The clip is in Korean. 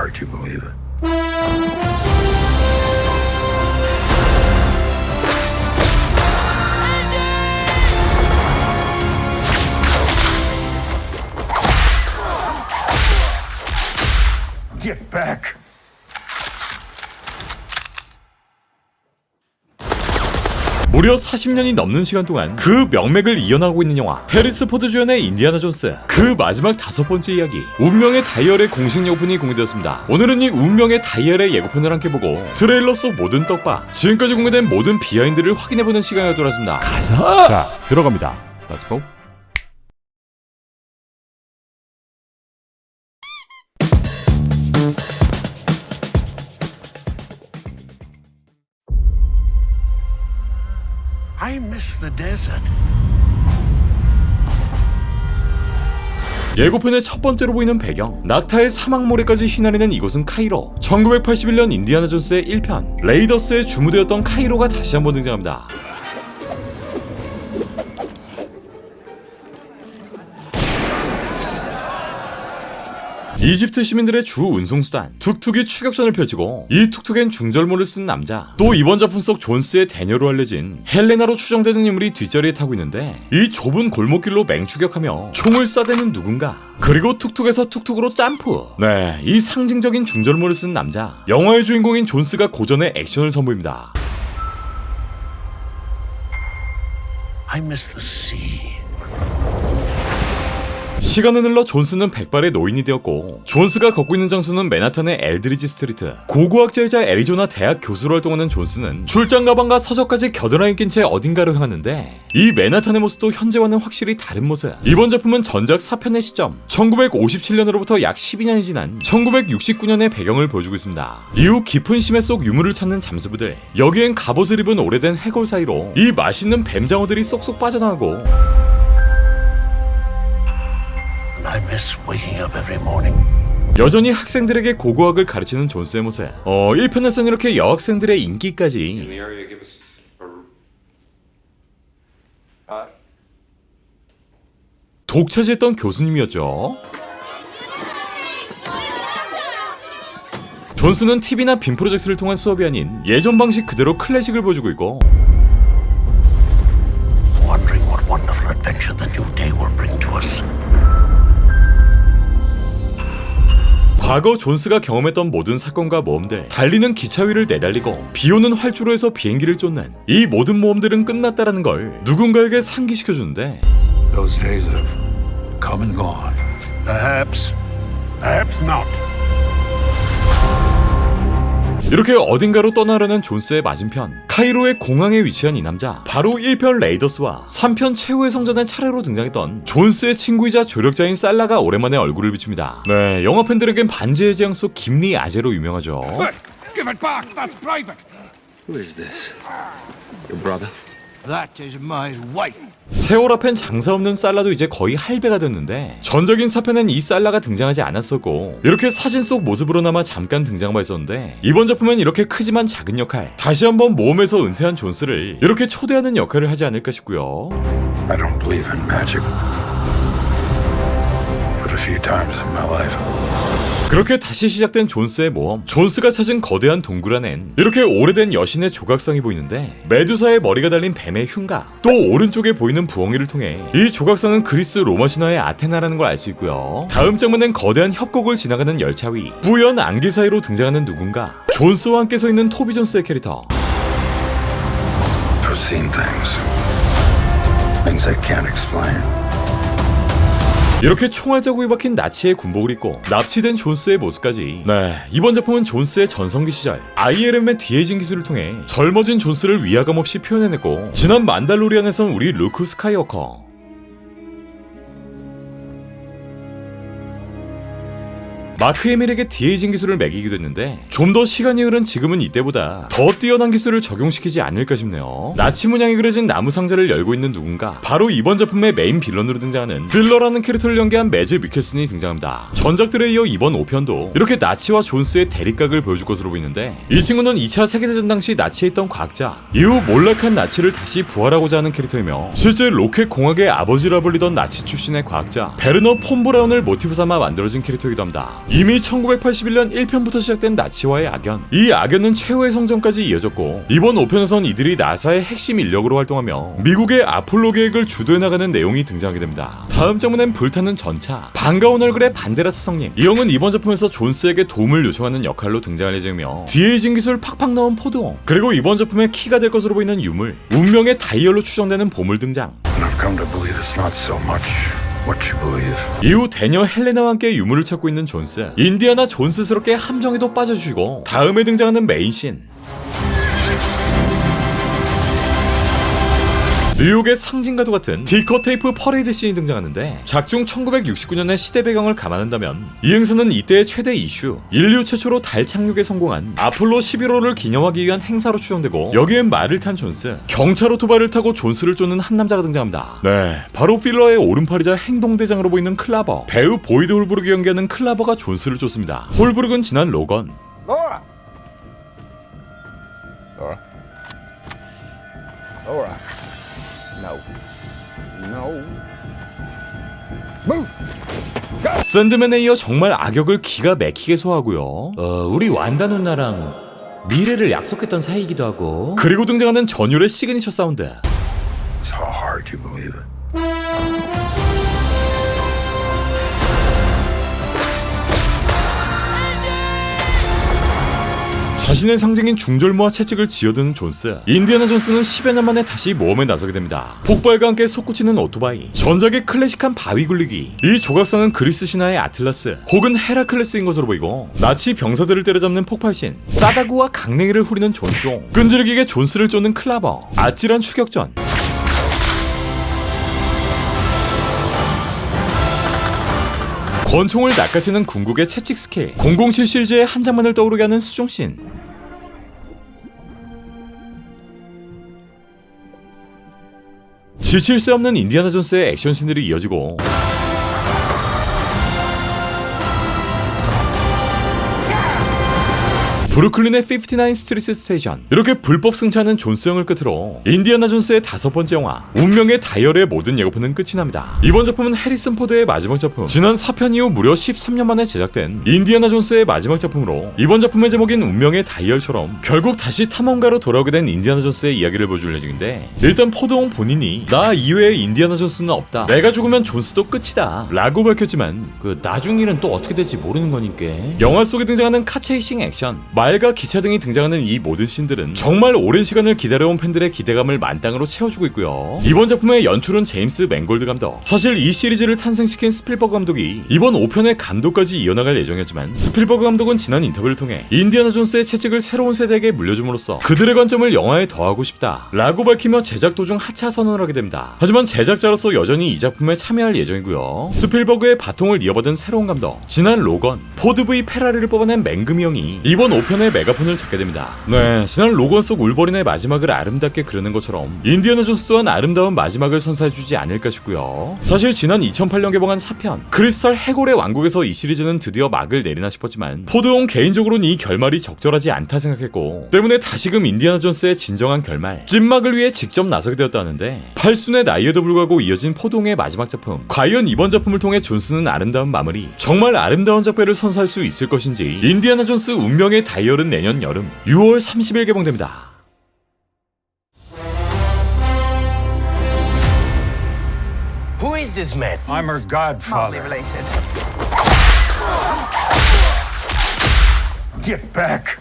heart, you believe it. Get back! 무려 40년이 넘는 시간 동안 그 명맥을 이어나가고 있는 영화 해리스 포드 주연의 인디아나 존스, 그 마지막 5번째 이야기 운명의 다이얼의 공식 예고편이 공개되었습니다. 오늘은 이 운명의 다이얼의 예고편을 함께 보고 트레일러 속 모든 떡밥, 지금까지 공개된 모든 비하인드를 확인해보는 시간이 돌아왔습니다. 가자! 자, 들어갑니다. Let's go. I miss the desert. 예고편의 첫 번째로 보이는 배경, 낙타의 사막모래까지 휘날리는 이곳은 카이로. 1981년 인디아나 존스의 1편 레이더스에 주무되었던 카이로가 다시 한번 등장합니다. 이집트 시민들의 주 운송수단 툭툭이 추격전을 펼치고, 이 툭툭엔 중절모를 쓴 남자, 또 이번 작품 속 존스의 대녀로 알려진 헬레나로 추정되는 인물이 뒷자리에 타고 있는데, 이 좁은 골목길로 맹추격하며 총을 쏴대는 누군가, 그리고 툭툭에서 툭툭으로 점프. 네, 이 상징적인 중절모를 쓴 남자, 영화의 주인공인 존스가 고전의 액션을 선보입니다. I miss the sea. 시간은 흘러 존스는 백발의 노인이 되었고, 존스가 걷고 있는 장소는 맨하탄의 엘드리지 스트리트. 고고학자이자 애리조나 대학 교수로 활동하는 존스는 출장 가방과 서적까지 겨드랑이 낀 채 어딘가로 향하는데, 이 맨하탄의 모습도 현재와는 확실히 다른 모습. 이번 작품은 전작 4편의 시점 1957년으로부터 약 12년이 지난 1969년의 배경을 보여주고 있습니다. 이후 깊은 심해 속 유물을 찾는 잠수부들, 여기엔 갑옷을 입은 오래된 해골 사이로 이 맛있는 뱀장어들이 쏙쏙 빠져나가고, I miss waking up every morning. 여전히 학생들에게 고고학을 가르치는 존스의 모습. 1편에서는 이렇게 여학생들의 인기까지. the area give us a 독차지했던 교수님이었죠. 존스는 TV나 빔 프로젝트를 통한 수업이 아닌 예전 방식 그대로 클래식을 보여주고 있고, Wondering what wonderful adventure the new day will bring to us. 과거 존스가 경험했던 모든 사건과 모험들, 달리는 기차 위를 내달리고 비오는 활주로에서 비행기를 쫓는 이 모든 모험들은 끝났다라는 걸 누군가에게 상기시켜주는데, Those days have come and gone. Perhaps not. 이렇게 어딘가로 떠나려는 존스의 맞은편, 카이로의 공항에 위치한 이 남자, 바로 1편 레이더스와 3편 최후의 성전의 차례로 등장했던 존스의 친구이자 조력자인 살라가 오랜만에 얼굴을 비춥니다. 네, 영화 팬들에겐 반지의 제왕 속 김리 아재로 유명하죠. Give it back. That's private. Who is this? Your brother? That is my wife. 세월 앞엔 장사 없는 살라도 이제 거의 할배가 됐는데, 전적인 4편엔 이 살라가 등장하지 않았었고, 이렇게 사진 속 모습으로나마 잠깐 등장만 했었는데, 이번 작품엔 이렇게 크지만 작은 역할, 다시 한번 모험에서 은퇴한 존스를 이렇게 초대하는 역할을 하지 않을까 싶고요. I don't believe in magic. But a few times in my life. 그렇게 다시 시작된 존스의 모험, 존스가 찾은 거대한 동굴 안엔 이렇게 오래된 여신의 조각상이 보이는데, 메두사의 머리가 달린 뱀의 흉가, 또 오른쪽에 보이는 부엉이를 통해 이 조각상은 그리스 로마 신화의 아테나라는 걸 알 수 있고요. 다음 장면엔 거대한 협곡을 지나가는 열차 위 뿌연 안개 사이로 등장하는 누군가, 존스와 함께 서 있는 토비 존스의 캐릭터. I've seen things I can't explain. 이렇게 총알 자국이 박힌 나치의 군복을 입고 납치된 존스의 모습까지. 네, 이번 작품은 존스의 전성기 시절 ILM의 디에이징 기술을 통해 젊어진 존스를 위화감 없이 표현해냈고, 지난 만달로리안에선 우리 루크 스카이워커, 마크 해밀에게 디에이징 기술을 매기기도 했는데, 좀 더 시간이 흐른 지금은 이때보다 더 뛰어난 기술을 적용시키지 않을까 싶네요. 나치 문양이 그려진 나무 상자를 열고 있는 누군가, 바로 이번 작품의 메인 빌런으로 등장하는 필러라는 캐릭터를 연기한 매즈 미켈슨이 등장합니다. 전작들에 이어 이번 5편도 이렇게 나치와 존스의 대립각을 보여줄 것으로 보이는데, 이 친구는 2차 세계대전 당시 나치에 있던 과학자, 이후 몰락한 나치를 다시 부활하고자 하는 캐릭터이며, 실제 로켓 공학의 아버지라 불리던 나치 출신의 과학자 베르너 폰 브라운을 모티브 삼아 만들어진 캐릭터이기도 합니다. 이미 1981년 1편부터 시작된 나치와의 악연. 이 악연은 최후의 성전까지 이어졌고 이번 5편에선 이들이 나사의 핵심 인력으로 활동하며 미국의 아폴로 계획을 주도해 나가는 내용이 등장하게 됩니다. 다음 장면엔 불타는 전차, 반가운 얼굴의 반데라스 성님. 이 형은 이번 작품에서 존스에게 도움을 요청하는 역할로 등장할 예정이며 디에이징 기술 팍팍 넣은 포드옹, 그리고 이번 작품의 키가 될 것으로 보이는 유물, 운명의 다이얼로 추정되는 보물 등장. I've come to believe it's not so much what you believe. 이후 대녀 헬레나와 함께 유물을 찾고 있는 존스. 인디아나 존스스럽게 함정에도 빠져주시고 다음에 등장하는 메인씬. 뉴욕의 상징과도 같은 디커 테이프 퍼레이드 씬이 등장하는데 작중 1969년의 시대 배경을 감안한다면 이 행사는 이때의 최대 이슈, 인류 최초로 달 착륙에 성공한 아폴로 11호를 기념하기 위한 행사로 추정되고 여기엔 말을 탄 존스, 경찰 오토바이를 타고 존스를 쫓는 한 남자가 등장합니다. 네, 바로 필러의 오른팔이자 행동대장으로 보이는 클라버. 배우 보이드 홀브룩이 연기하는 클라버가 존스를 쫓습니다. 홀브룩은 지난 로건, Laura. Laura. Laura. No. No. Move. 샌드맨에 이어 정말 악역을 기가 막히게 소화하고요. 우리 완다 누나랑 미래를 약속했던 사이이기도 하고. 그리고 등장하는 전율의 시그니처 사운드. It's how hard you believe it. 자신의 상징인 중절모와 채찍을 쥐어드는 존스. 인디아나 존스는 10여 년 만에 다시 모험에 나서게 됩니다. 폭발과 함께 솟구치는 오토바이, 전작의 클래식한 바위 굴리기. 이 조각상은 그리스 신화의 아틀라스 혹은 헤라클레스인 것으로 보이고 나치 병사들을 때려잡는 폭발신, 싸다구와 강냉이를 후리는 존스옹, 끈질기게 존스를 쫓는 클라버, 아찔한 추격전. 권총을 낚아채는 궁극의 채찍 스킬, 007 시리즈의 한 장면을 떠오르게 하는 수종씬. 지칠 새 없는 인디아나 존스의 액션씬들이 이어지고 브루클린의 59 스트리트 스테이션. 이렇게 불법 승차하는 존스 형을 끝으로 인디아나 존스의 5번째 영화 운명의 다이얼의 모든 예고편은 끝이 납니다. 이번 작품은 해리슨 포드의 마지막 작품, 지난 4편 이후 무려 13년 만에 제작된 인디아나 존스의 마지막 작품으로 이번 작품의 제목인 운명의 다이얼처럼 결국 다시 탐험가로 돌아오게 된 인디아나 존스의 이야기를 보여줄 예정인데, 일단 포드옹 본인이 나 이외에 인디아나 존스는 없다, 내가 죽으면 존스도 끝이다 라고 밝혔지만 그 나중 일은 또 어떻게 될지 모르는 거니까. 영화 속에 등장하는 카체이싱 액션, 말과 기차 등이 등장하는 이 모든 씬들은 정말 오랜 시간을 기다려온 팬들의 기대감을 만땅으로 채워주고 있고요. 이번 작품의 연출은 제임스 맨골드 감독. 사실 이 시리즈를 탄생시킨 스필버그 감독이 이번 5편의 감독까지 이어나갈 예정이었지만 스필버그 감독은 지난 인터뷰를 통해 인디아나 존스의 채찍을 새로운 세대에게 물려줌으로써 그들의 관점을 영화에 더하고 싶다 라고 밝히며 제작 도중 하차 선언을 하게 됩니다. 하지만 제작자로서 여전히 이 작품에 참여할 예정이고요. 스필버그의 바통을 이어받은 새로운 감독, 지난 로건, 포드 V 페라리를 뽑아낸 맹금이 형이 이번 5편의 메가폰을 잡게 됩니다. 네, 지난 로건 속 울버린의 마지막을 아름답게 그리는 것처럼 인디아나 존스 또한 아름다운 마지막을 선사해주지 않을까 싶고요. 사실 지난 2008년 개봉한 4편 크리스탈 해골의 왕국에서 이 시리즈는 드디어 막을 내리나 싶었지만 포드옹 개인적으로는 이 결말이 적절하지 않다 생각했고 때문에 다시금 인디아나 존스의 진정한 결말, 찐막을 위해 직접 나서게 되었다는데, 8순의 나이에도 불구하고 이어진 포드옹의 마지막 작품, 과연 이번 작품을 통해 존스는 아름다운 마무리, 정말 아름다운 작배를 선사할 수 있을 것인지. 인디아나 존스 운명의 다이얼은 내년 여름 6월 30일 개봉됩니다. Who is this man? I'm her godfather. related. Get back.